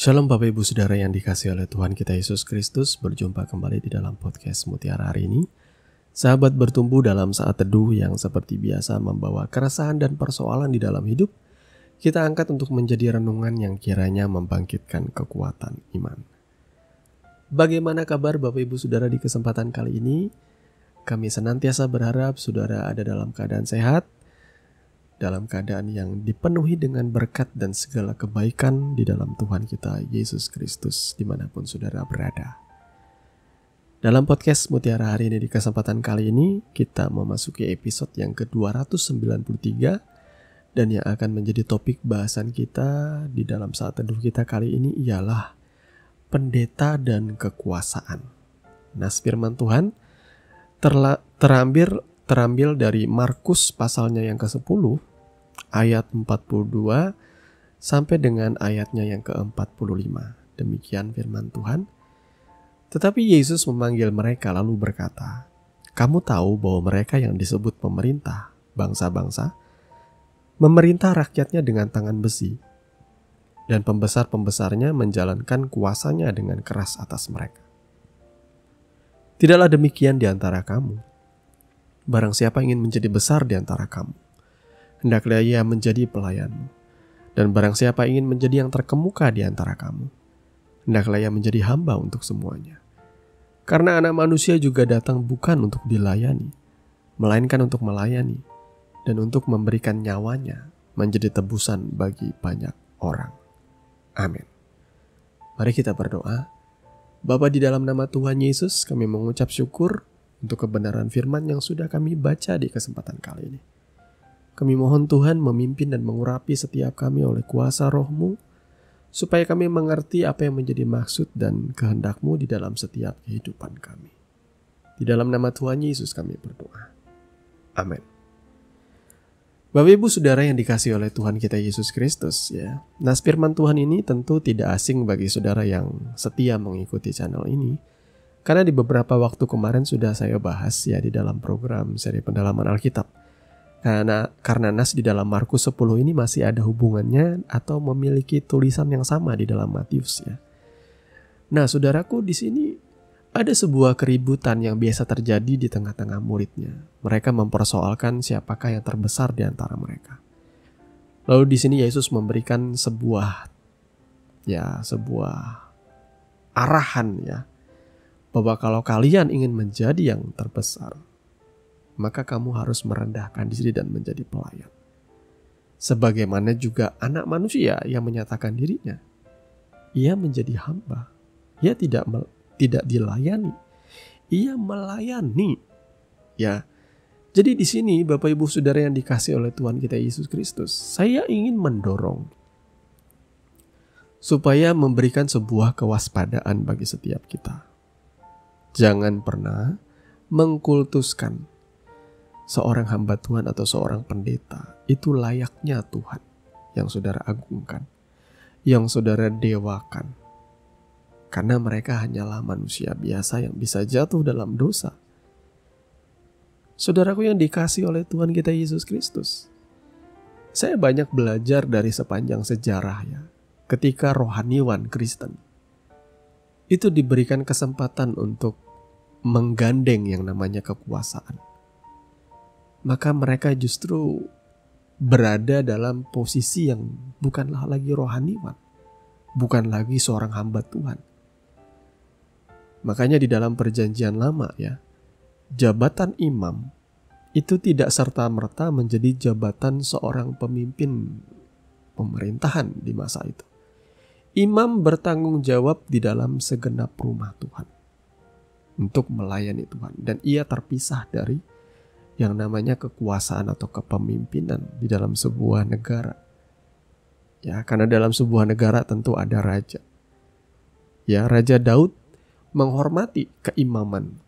Shalom Bapak Ibu Saudara yang dikasihi oleh Tuhan kita Yesus Kristus. Berjumpa kembali di dalam podcast Mutiara hari ini. Sahabat bertumbuh dalam saat teduh yang seperti biasa membawa keresahan dan persoalan di dalam hidup. Kita angkat untuk menjadi renungan yang kiranya membangkitkan kekuatan iman. Bagaimana kabar Bapak Ibu Saudara di kesempatan kali ini? Kami senantiasa berharap saudara ada dalam keadaan sehat, dalam keadaan yang dipenuhi dengan berkat dan segala kebaikan di dalam Tuhan kita Yesus Kristus dimanapun saudara berada. Dalam podcast Mutiara hari ini di kesempatan kali ini kita memasuki episode yang ke-293 dan yang akan menjadi topik bahasan kita di dalam saat teduh kita kali ini ialah pendeta dan kekuasaan. Nas firman Tuhan terambil dari Markus pasalnya yang ke-10 ayat 42 sampai dengan ayatnya yang ke-45. Demikian firman Tuhan. Tetapi Yesus memanggil mereka lalu berkata, "Kamu tahu bahwa mereka yang disebut pemerintah bangsa-bangsa memerintah rakyatnya dengan tangan besi, dan pembesar-pembesarnya menjalankan kuasanya dengan keras atas mereka. Tidaklah demikian di antara kamu. Barang siapa ingin menjadi besar di antara kamu, hendaklah ia menjadi pelayanmu. Dan barang siapa ingin menjadi yang terkemuka di antara kamu, hendaklah ia menjadi hamba untuk semuanya. Karena Anak Manusia juga datang bukan untuk dilayani, melainkan untuk melayani, dan untuk memberikan nyawanya menjadi tebusan bagi banyak orang." Amin. Mari kita berdoa. Bapa, di dalam nama Tuhan Yesus, kami mengucap syukur untuk kebenaran firman yang sudah kami baca di kesempatan kali ini. Kami mohon Tuhan memimpin dan mengurapi setiap kami oleh kuasa Roh-Mu, supaya kami mengerti apa yang menjadi maksud dan kehendak-Mu di dalam setiap kehidupan kami. Di dalam nama Tuhan Yesus kami berdoa. Amin. Bapak Ibu Saudara yang dikasihi oleh Tuhan kita Yesus Kristus, ya. Nas firman Tuhan ini tentu tidak asing bagi saudara yang setia mengikuti channel ini. Karena di beberapa waktu kemarin sudah saya bahas ya di dalam program seri pendalaman Alkitab. Karena nas di dalam Markus 10 ini masih ada hubungannya atau memiliki tulisan yang sama di dalam Matius, ya. Nah, saudaraku, di sini ada sebuah keributan yang biasa terjadi di tengah-tengah muridnya. Mereka mempersoalkan siapakah yang terbesar di antara mereka. Lalu di sini Yesus memberikan sebuah arahan, ya, bahwa kalau kalian ingin menjadi yang terbesar, maka kamu harus merendahkan diri dan menjadi pelayan. Sebagaimana juga Anak Manusia yang menyatakan dirinya, ia menjadi hamba. Ia tidak dilayani, ia melayani. Ya, jadi di sini Bapak Ibu Saudara yang dikasihi oleh Tuhan kita Yesus Kristus, saya ingin mendorong supaya memberikan sebuah kewaspadaan bagi setiap kita. Jangan pernah mengkultuskan seorang hamba Tuhan atau seorang pendeta itu layaknya Tuhan yang saudara agungkan, yang saudara dewakan. Karena mereka hanyalah manusia biasa yang bisa jatuh dalam dosa. Saudaraku yang dikasihi oleh Tuhan kita Yesus Kristus, saya banyak belajar dari sepanjang sejarah, ya. Ketika rohaniwan Kristen itu diberikan kesempatan untuk menggandeng yang namanya kekuasaan, maka mereka justru berada dalam posisi yang bukanlah lagi rohaniwan, bukan lagi seorang hamba Tuhan. Makanya di dalam perjanjian lama, ya, jabatan imam itu tidak serta-merta menjadi jabatan seorang pemimpin pemerintahan di masa itu. Imam bertanggung jawab di dalam segenap rumah Tuhan untuk melayani Tuhan, dan ia terpisah dari yang namanya kekuasaan atau kepemimpinan di dalam sebuah negara. Ya, karena dalam sebuah negara tentu ada raja. Ya, Raja Daud menghormati keimaman.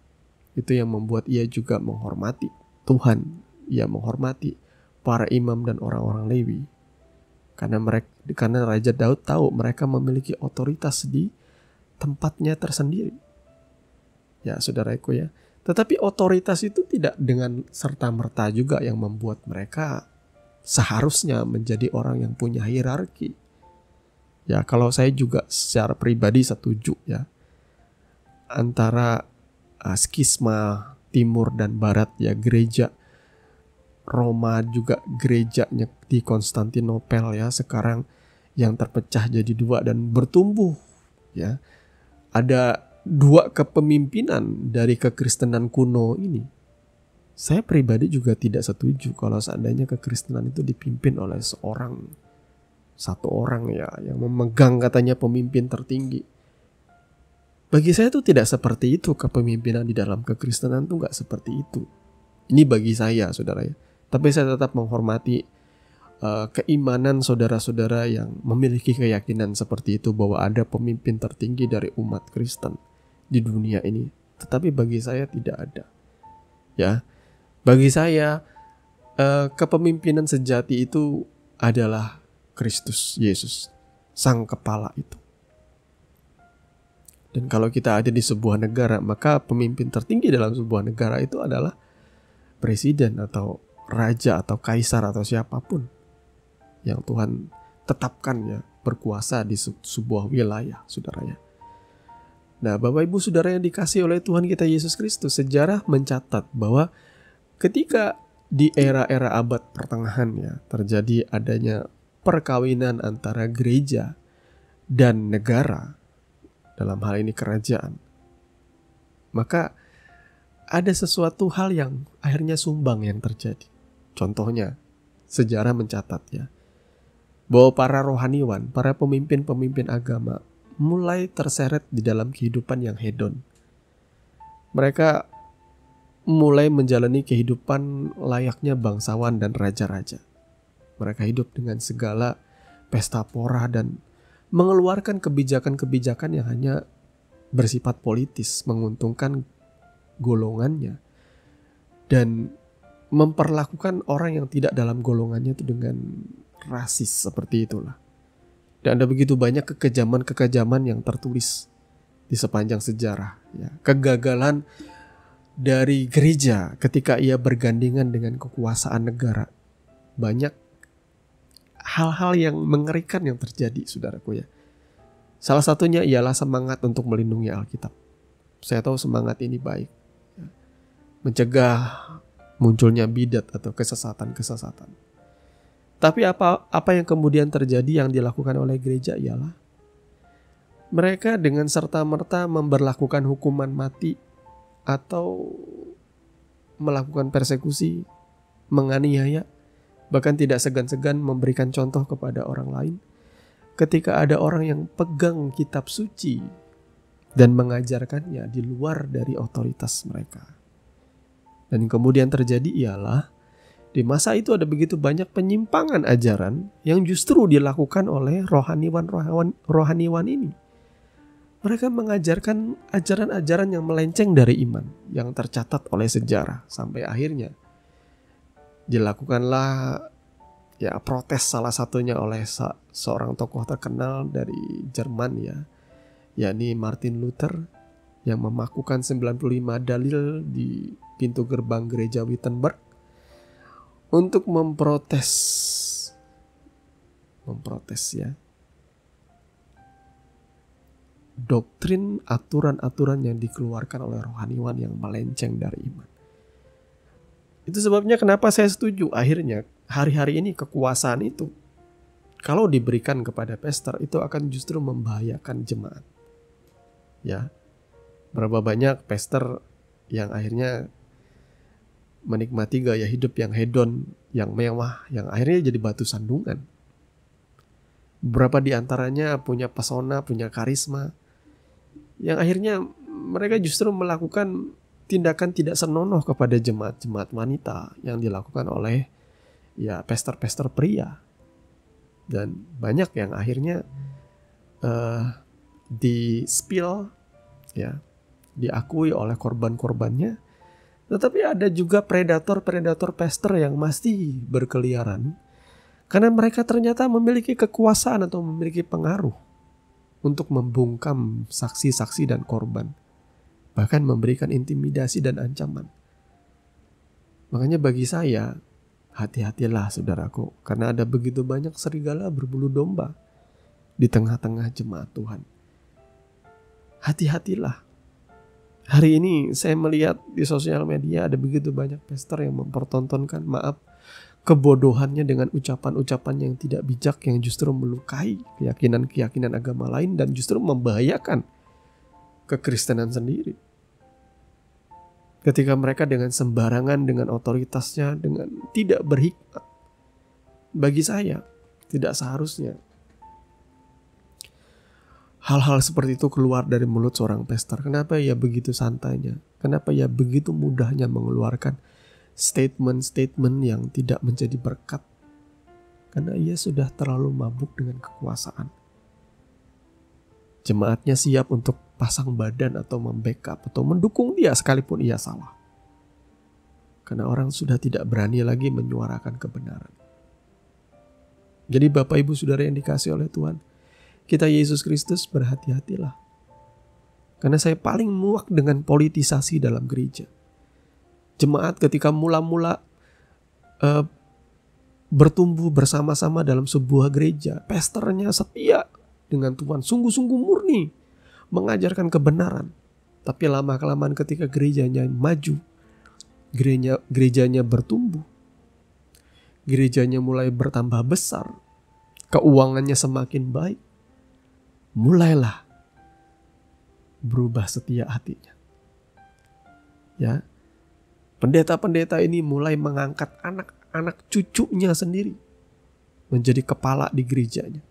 Itu yang membuat ia juga menghormati Tuhan. Ia menghormati para imam dan orang-orang Lewi. Karena Raja Daud tahu mereka memiliki otoritas di tempatnya tersendiri. Ya, saudaraku, ya. Tetapi otoritas itu tidak dengan serta-merta juga yang membuat mereka seharusnya menjadi orang yang punya hierarki. Ya, kalau saya juga secara pribadi setuju ya, antara skisma timur dan barat ya, gereja Roma juga gerejanya di Konstantinopel ya, sekarang yang terpecah jadi dua dan bertumbuh ya. Ada dua kepemimpinan dari kekristenan kuno ini. Saya pribadi juga tidak setuju kalau seandainya kekristenan itu dipimpin oleh satu orang ya, yang memegang katanya pemimpin tertinggi. Bagi saya itu tidak seperti itu. Kepemimpinan di dalam kekristenan itu gak seperti itu. Ini bagi saya, saudara ya. Tapi saya tetap menghormati keimanan saudara-saudara yang memiliki keyakinan seperti itu, bahwa ada pemimpin tertinggi dari umat Kristen di dunia ini. Tetapi bagi saya tidak ada. Ya, bagi saya kepemimpinan sejati itu adalah Kristus Yesus, Sang Kepala itu. Dan kalau kita ada di sebuah negara, maka pemimpin tertinggi dalam sebuah negara itu adalah presiden atau raja atau kaisar atau siapapun yang Tuhan tetapkan ya berkuasa di sebuah wilayah, saudara ya. Nah, Bapak Ibu Saudara yang dikasihi oleh Tuhan kita Yesus Kristus, sejarah mencatat bahwa ketika di era-era abad pertengahan ya, terjadi adanya perkawinan antara gereja dan negara, dalam hal ini kerajaan, maka ada sesuatu hal yang akhirnya sumbang yang terjadi. Contohnya, sejarah mencatat ya, bahwa para rohaniwan, para pemimpin-pemimpin agama mulai terseret di dalam kehidupan yang hedon. Mereka mulai menjalani kehidupan layaknya bangsawan dan raja-raja. Mereka hidup dengan segala pesta pora dan mengeluarkan kebijakan-kebijakan yang hanya bersifat politis, menguntungkan golongannya, dan memperlakukan orang yang tidak dalam golongannya itu dengan rasis seperti itulah. Dan ada begitu banyak kekejaman-kekejaman yang tertulis di sepanjang sejarah ya. Kegagalan dari gereja ketika ia bergandengan dengan kekuasaan negara. Banyak hal-hal yang mengerikan yang terjadi, saudaraku ya. Salah satunya ialah semangat untuk melindungi Alkitab. Saya tahu semangat ini baik ya, mencegah munculnya bidat atau kesesatan-kesesatan. Tapi apa yang kemudian terjadi yang dilakukan oleh gereja ialah mereka dengan serta-merta memberlakukan hukuman mati atau melakukan persekusi, menganiaya, bahkan tidak segan-segan memberikan contoh kepada orang lain. Ketika ada orang yang pegang kitab suci dan mengajarkannya di luar dari otoritas mereka. Dan kemudian terjadi ialah di masa itu ada begitu banyak penyimpangan ajaran yang justru dilakukan oleh rohaniwan ini. Mereka mengajarkan ajaran-ajaran yang melenceng dari iman yang tercatat oleh sejarah, sampai akhirnya dilakukanlah ya protes, salah satunya oleh seorang tokoh terkenal dari Jerman ya, yakni Martin Luther, yang memakukan 95 dalil di pintu gerbang gereja Wittenberg untuk memprotes ya doktrin, aturan-aturan yang dikeluarkan oleh rohaniwan yang melenceng dari iman. Itu sebabnya kenapa saya setuju akhirnya hari-hari ini kekuasaan itu kalau diberikan kepada pastor itu akan justru membahayakan jemaat. Ya, berapa banyak pastor yang akhirnya menikmati gaya hidup yang hedon, yang mewah, yang akhirnya jadi batu sandungan. Beberapa di antaranya punya pesona, punya karisma, yang akhirnya mereka justru melakukan tindakan tidak senonoh kepada jemaat-jemaat wanita yang dilakukan oleh ya pastor-pastor pria. Dan banyak yang akhirnya di-spill ya, diakui oleh korban-korbannya. Tetapi ada juga predator-predator pastor yang masih berkeliaran karena mereka ternyata memiliki kekuasaan atau memiliki pengaruh untuk membungkam saksi-saksi dan korban, bahkan memberikan intimidasi dan ancaman. Makanya bagi saya, hati-hatilah saudaraku, karena ada begitu banyak serigala berbulu domba di tengah-tengah jemaat Tuhan. Hati-hatilah. Hari ini saya melihat di sosial media ada begitu banyak pastor yang mempertontonkan, kebodohannya dengan ucapan-ucapan yang tidak bijak, yang justru melukai keyakinan-keyakinan agama lain dan justru membahayakan kekristenan sendiri. Ketika mereka dengan sembarangan, dengan otoritasnya, dengan tidak berhikmat. Bagi saya, tidak seharusnya hal-hal seperti itu keluar dari mulut seorang pastor. Kenapa ya begitu santainya? Kenapa ya begitu mudahnya mengeluarkan statement-statement yang tidak menjadi berkat? Karena ia sudah terlalu mabuk dengan kekuasaan. Jemaatnya siap untuk pasang badan atau membackup atau mendukung dia sekalipun ia salah. Karena orang sudah tidak berani lagi menyuarakan kebenaran. Jadi Bapak Ibu Saudara yang dikasihi oleh Tuhan, kita Yesus Kristus berhati-hatilah. Karena saya paling muak dengan politisasi dalam gereja. Jemaat ketika mula-mula bertumbuh bersama-sama dalam sebuah gereja, pastornya setia dengan Tuhan, sungguh-sungguh murni mengajarkan kebenaran. Tapi lama-kelamaan ketika gerejanya maju, gerejanya bertumbuh, gerejanya mulai bertambah besar, keuangannya semakin baik, mulailah berubah setia hatinya. Ya, pendeta-pendeta ini mulai mengangkat anak-anak cucunya sendiri menjadi kepala di gerejanya.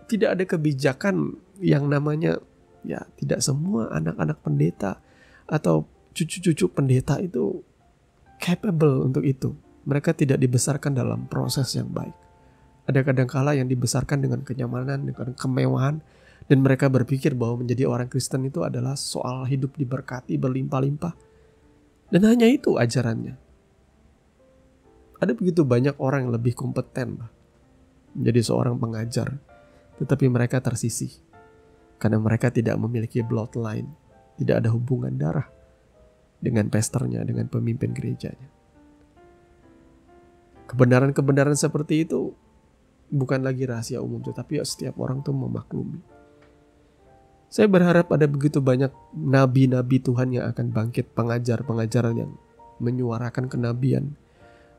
Tidak ada kebijakan yang namanya, ya tidak semua anak-anak pendeta atau cucu-cucu pendeta itu capable untuk itu. Mereka tidak dibesarkan dalam proses yang baik. Ada kadangkala yang dibesarkan dengan kenyamanan, dengan kemewahan, dan mereka berpikir bahwa menjadi orang Kristen itu adalah soal hidup diberkati berlimpah-limpah. Dan hanya itu ajarannya. Ada begitu banyak orang yang lebih kompeten menjadi seorang pengajar, tetapi mereka tersisih karena mereka tidak memiliki bloodline, tidak ada hubungan darah dengan pastornya, dengan pemimpin gerejanya. Kebenaran-kebenaran seperti itu bukan lagi rahasia umum, tetapi setiap orang tuh memaklumi. Saya berharap ada begitu banyak nabi-nabi Tuhan yang akan bangkit, pengajar-pengajar yang menyuarakan kenabian.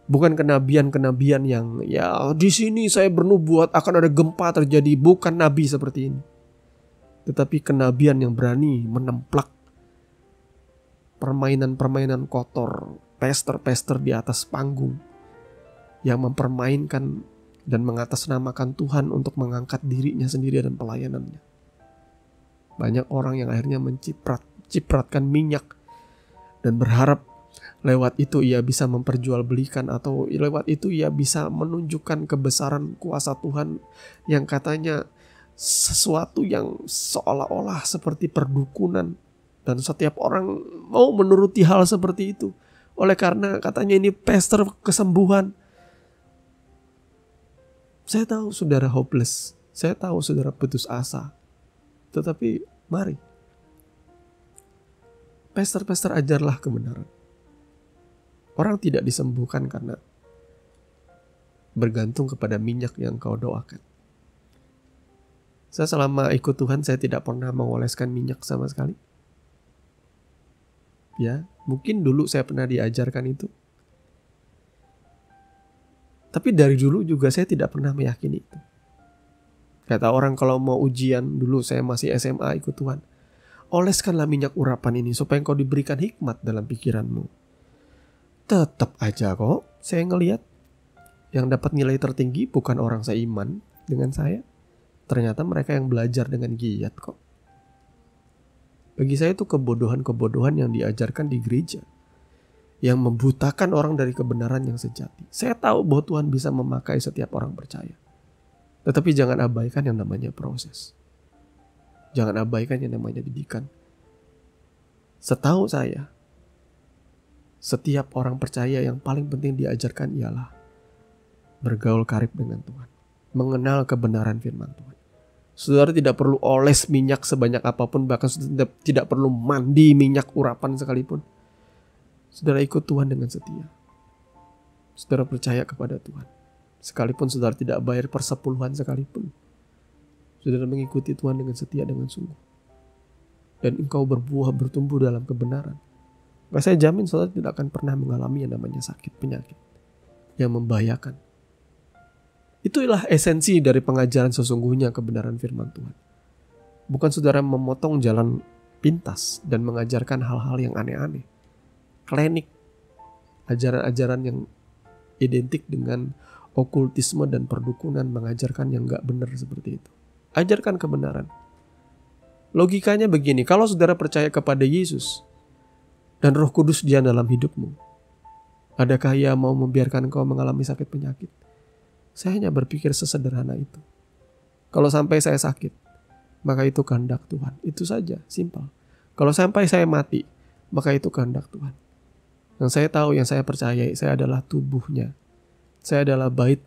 Bukan kenabian-kenabian yang ya di sini saya bernubuat akan ada gempa terjadi, bukan nabi seperti ini. Tetapi kenabian yang berani menemplak permainan-permainan kotor, pastor-pastor di atas panggung yang mempermainkan dan mengatasnamakan Tuhan untuk mengangkat dirinya sendiri dan pelayanannya. Banyak orang yang akhirnya mencipratkan minyak dan berharap lewat itu ia bisa memperjualbelikan atau lewat itu ia bisa menunjukkan kebesaran kuasa Tuhan yang katanya sesuatu yang seolah-olah seperti perdukunan, dan setiap orang mau menuruti hal seperti itu. Oleh karena katanya ini pester kesembuhan. Saya tahu saudara hopeless, saya tahu saudara putus asa. Tetapi mari, pastor-pastor ajarlah kebenaran. Orang tidak disembuhkan karena bergantung kepada minyak yang kau doakan. Saya selama ikut Tuhan, saya tidak pernah mengoleskan minyak sama sekali. Ya, mungkin dulu saya pernah diajarkan itu. Tapi dari dulu juga saya tidak pernah meyakini itu. Kata orang kalau mau ujian, dulu saya masih SMA ikut Tuhan, oleskanlah minyak urapan ini supaya engkau diberikan hikmat dalam pikiranmu. Tetap aja kok saya ngelihat yang dapat nilai tertinggi bukan orang seiman dengan saya. Ternyata mereka yang belajar dengan giat kok. Bagi saya itu kebodohan-kebodohan yang diajarkan di gereja, yang membutakan orang dari kebenaran yang sejati. Saya tahu bahwa Tuhan bisa memakai setiap orang percaya. Tetapi jangan abaikan yang namanya proses. Jangan abaikan yang namanya didikan. Setahu saya, setiap orang percaya yang paling penting diajarkan ialah bergaul karib dengan Tuhan, mengenal kebenaran firman Tuhan. Saudara tidak perlu oles minyak sebanyak apapun, bahkan tidak perlu mandi minyak urapan sekalipun. Saudara ikut Tuhan dengan setia. Saudara percaya kepada Tuhan. Sekalipun saudara tidak bayar persepuluhan sekalipun, saudara mengikuti Tuhan dengan setia, dengan sungguh, dan engkau berbuah, bertumbuh dalam kebenaran, maka saya jamin saudara tidak akan pernah mengalami yang namanya sakit penyakit yang membahayakan. Itulah esensi dari pengajaran sesungguhnya kebenaran firman Tuhan. Bukan saudara memotong jalan pintas dan mengajarkan hal-hal yang aneh-aneh, klinik, ajaran-ajaran yang identik dengan okultisme dan perdukunan, mengajarkan yang gak benar seperti itu. Ajarkan kebenaran. Logikanya begini, kalau saudara percaya kepada Yesus dan Roh Kudus dia dalam hidupmu, adakah ia mau membiarkan engkau mengalami sakit penyakit? Saya hanya berpikir sesederhana itu. Kalau sampai saya sakit, maka itu kehendak Tuhan. Itu saja, simpel. Kalau sampai saya mati, maka itu kehendak Tuhan. Yang saya tahu, yang saya percayai, saya adalah tubuhnya. Saya adalah bait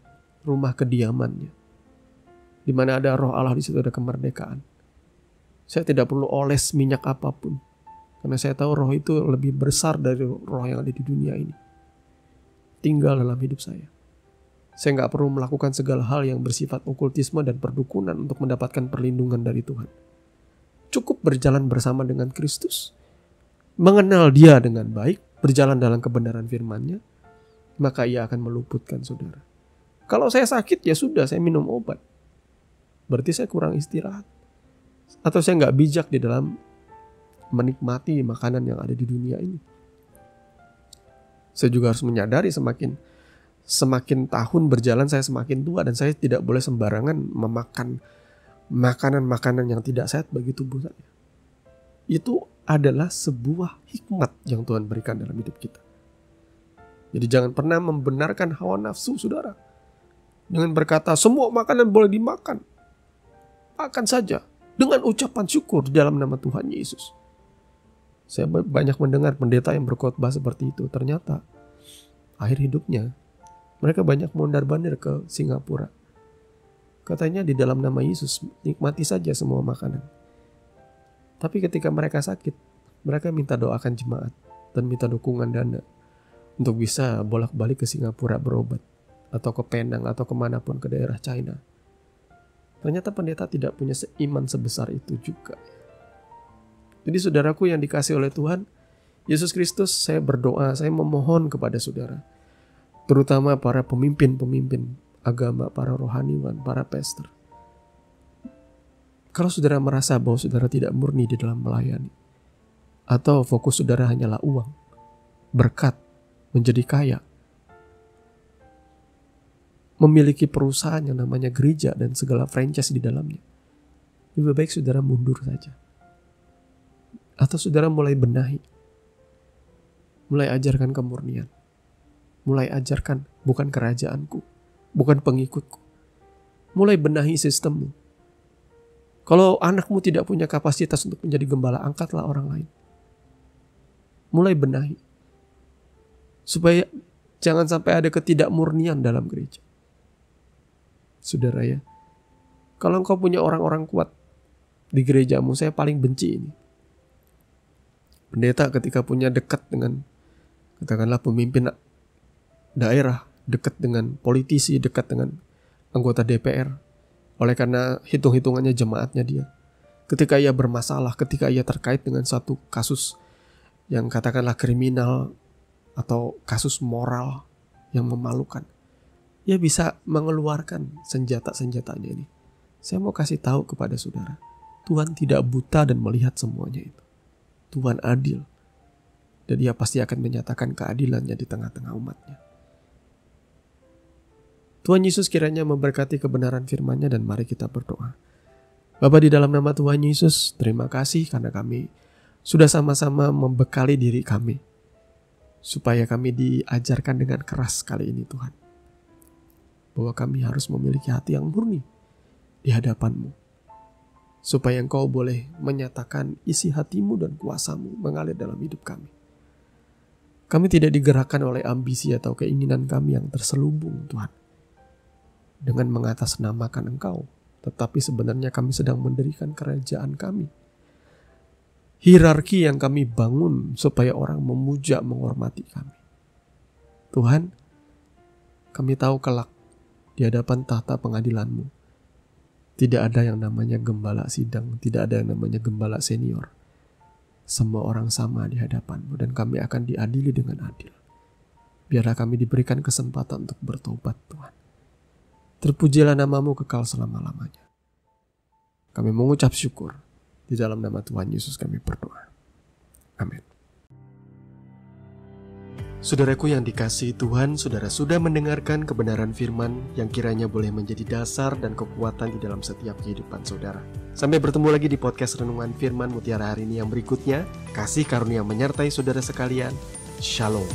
rumah kediamannya. Di mana ada roh Allah, di situ ada kemerdekaan. Saya tidak perlu oles minyak apapun. Karena saya tahu roh itu lebih besar dari roh yang ada di dunia ini. Tinggal dalam hidup saya. Saya nggak perlu melakukan segala hal yang bersifat okultisme dan perdukunan untuk mendapatkan perlindungan dari Tuhan. Cukup berjalan bersama dengan Kristus, mengenal Dia dengan baik, berjalan dalam kebenaran firman-Nya, maka Ia akan meluputkan saudara. Kalau saya sakit, ya sudah, saya minum obat. Berarti saya kurang istirahat. Atau saya nggak bijak di dalam menikmati makanan yang ada di dunia ini. Saya juga harus menyadari semakin tahun berjalan saya semakin tua, dan saya tidak boleh sembarangan memakan makanan-makanan yang tidak sehat bagi tubuh saya. Itu adalah sebuah hikmat yang Tuhan berikan dalam hidup kita. Jadi jangan pernah membenarkan hawa nafsu saudara dengan berkata semua makanan boleh dimakan. Makan saja dengan ucapan syukur dalam nama Tuhan Yesus. Saya banyak mendengar pendeta yang berkhotbah seperti itu. Ternyata akhir hidupnya mereka banyak mondar-mandir ke Singapura. Katanya di dalam nama Yesus nikmati saja semua makanan. Tapi ketika mereka sakit, mereka minta doakan jemaat dan minta dukungan dana untuk bisa bolak-balik ke Singapura berobat, atau ke Penang, atau kemanapun ke daerah China. Ternyata pendeta tidak punya iman sebesar itu juga. Jadi saudaraku yang dikasihi oleh Tuhan Yesus Kristus, saya berdoa, saya memohon kepada saudara, terutama para pemimpin-pemimpin agama, para rohaniwan, para pastor. Kalau saudara merasa bahwa saudara tidak murni di dalam melayani, atau fokus saudara hanyalah uang, berkat, menjadi kaya, memiliki perusahaan yang namanya gereja dan segala franchise di dalamnya, lebih baik saudara mundur saja. Atau saudara mulai benahi, mulai ajarkan kemurnian, mulai ajarkan bukan kerajaanku, bukan pengikutku, mulai benahi sistemmu. Kalau anakmu tidak punya kapasitas untuk menjadi gembala, angkatlah orang lain. Mulai benahi, supaya jangan sampai ada ketidakmurnian dalam gereja. Saudara ya, kalau engkau punya orang-orang kuat di gerejamu, saya paling benci ini. Pendeta ketika punya dekat dengan, katakanlah pemimpin daerah, dekat dengan politisi, dekat dengan anggota DPR, oleh karena hitung-hitungannya jemaatnya dia. Ketika ia bermasalah, ketika ia terkait dengan satu kasus yang katakanlah kriminal atau kasus moral yang memalukan, ia bisa mengeluarkan senjata-senjatanya ini. Saya mau kasih tahu kepada saudara, Tuhan tidak buta dan melihat semuanya itu. Tuhan adil, dan Dia pasti akan menyatakan keadilannya di tengah-tengah umatnya. Tuhan Yesus kiranya memberkati kebenaran firman-Nya, dan mari kita berdoa. Bapa, di dalam nama Tuhan Yesus, terima kasih karena kami sudah sama-sama membekali diri kami, supaya kami diajarkan dengan keras kali ini Tuhan, bahwa kami harus memiliki hati yang murni di hadapan-Mu, supaya Engkau boleh menyatakan isi hati-Mu dan kuasa-Mu mengalir dalam hidup kami. Kami tidak digerakkan oleh ambisi atau keinginan kami yang terselubung Tuhan, dengan mengatasnamakan Engkau, tetapi sebenarnya kami sedang mendirikan kerajaan kami. Hierarki yang kami bangun supaya orang memuja, menghormati kami. Tuhan, kami tahu kelak di hadapan tahta pengadilan-Mu. Tidak ada yang namanya gembala sidang, tidak ada yang namanya gembala senior. Semua orang sama di hadapan-Mu dan kami akan diadili dengan adil. Biarlah kami diberikan kesempatan untuk bertobat, Tuhan. Terpujilah nama-Mu kekal selama-lamanya. Kami mengucap syukur. Di dalam nama Tuhan Yesus kami berdoa. Amin. Saudaraku yang dikasihi Tuhan, saudara sudah mendengarkan kebenaran firman yang kiranya boleh menjadi dasar dan kekuatan di dalam setiap kehidupan saudara. Sampai bertemu lagi di podcast Renungan Firman Mutiara hari ini yang berikutnya. Kasih karunia menyertai saudara sekalian. Shalom.